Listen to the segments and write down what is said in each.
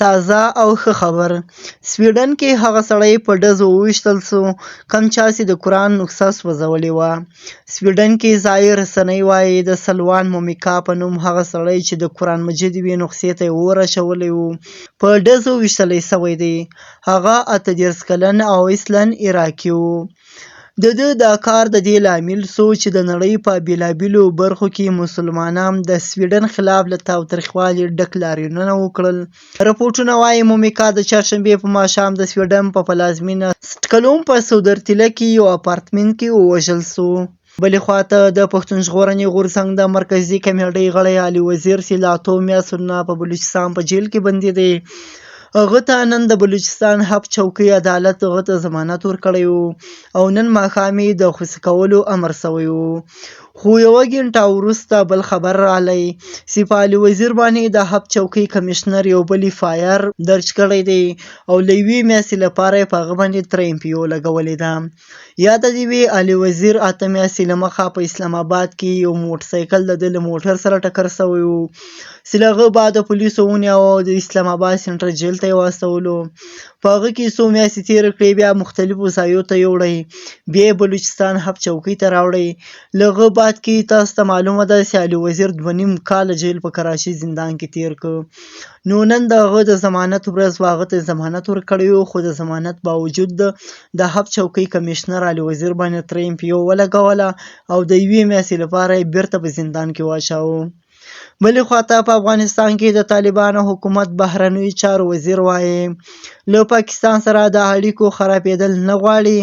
تازه او ښه خبر. سویډن کې هغه سړی په ډزو وویشتل سو کوم چا چې د قرآن نسخه سوځولې وه. سویډن کې ځایي رسنۍ وایي د سلوان مومیکا په نوم هغه سړی چې د قرآن مجید یوې نسخې ته یې اور اچولی و په ډزو ویشتلی سوی دی. هغه 38 کلن او اصلاً عراقي و. د ده دا کار د دې لامل سو چې د نړۍ په بېلابېلو برخو کې مسلمانان د سویډن خلاف له تاوتریخوالي ډک لاریونونه وکړل. راپورټونه وایي مومیکا د چهارشنبې په ماښام د سویډن په پلازمېنه سټکهولم په سودرتله کې یو اپارتمنټ کې ووژل سو. بلې خواته د پښتون ژغورنې غورځنګ د مرکزي کمیټې غړی علي وزیر چې له 8 میاشتو نه په بلوچستان په جیل کې بندي دی، هغه ته نن د بلوچستان حق چوکۍ عدالت هغه ته ضمانت ورکړی و او نن ماښام یې د خوشي کولو امر سوی و. خو یوه ګنټه وروسته بل خبر راغلی چې په علي وزیر باندې د حق چوکۍ کمشنر یو بل FIR درج کړی دی او له 1 میاشتې لپاره یې په هغه باندې 3 MPO لګولې ده. یاده دې وي علي وزیر 8 میاشتې له مخه په اسلام آباد کې یو موټرسایکل د ده له موټر سره ټکر سوی و چې له هغه بعد پولیسو ونیو او د اسلام آباد سنټر جیل ته یې واستولو. په هغه کې څو میاشتې تېرې کړې، بیا مختلفو ځایو ته یوړی، بیا یې بلوچستان حق چوکۍ ته راوړی. له هغه بعد کې تاسو ته معلومه ده چې علي وزیر 2.5 کاله جیل په کراچۍ زندان کې تېر کړ. نو نن د هغه د ضمانت ورځ و، هغه ته ضمانت ورکړی و، خو د ضمانت باوجود د حق چوکۍ کمشنر علي وزیر باندې 3 MPO ولګوله او د 1 میاشتې لپاره یې بیرته په زندان کې واچاوه. بلې خواته په افغانستان کې د طالبانو حکومت بهرنیو چارو وزیر وایي له پاکستان سره د اړیکو خرابېدل نه غواړي،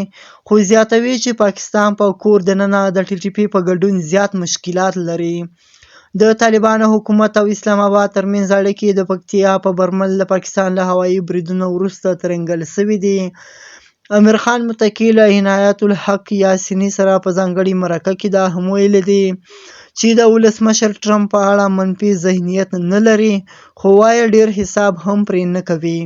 خو زیاتوي چې پاکستان په کور دننه د TTP په ګډون زیات مشکلات لري. د طالبانو حکومت او اسلام آباد ترمنځ اړیکې د پکتیا په برمل د پاکستان له هوایي بریدونو وروسته ترنګل سوي دي. امیر خان متکي له عنایت الحق یاسیني سره په ځانګړي مرکه کې دا هم ویلي دي چې د ولسمشر ټرمپ په اړه منفي ذهنیت نه لري، خو وایي ډیر حساب هم پرې نه کوي.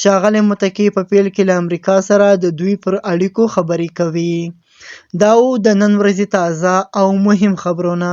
ښاغلی متکي په پیل کې له امریکا سره د دوی پر اړیکو خبرې کوي. دا و د نن ورځې تازه او مهم خبرونه.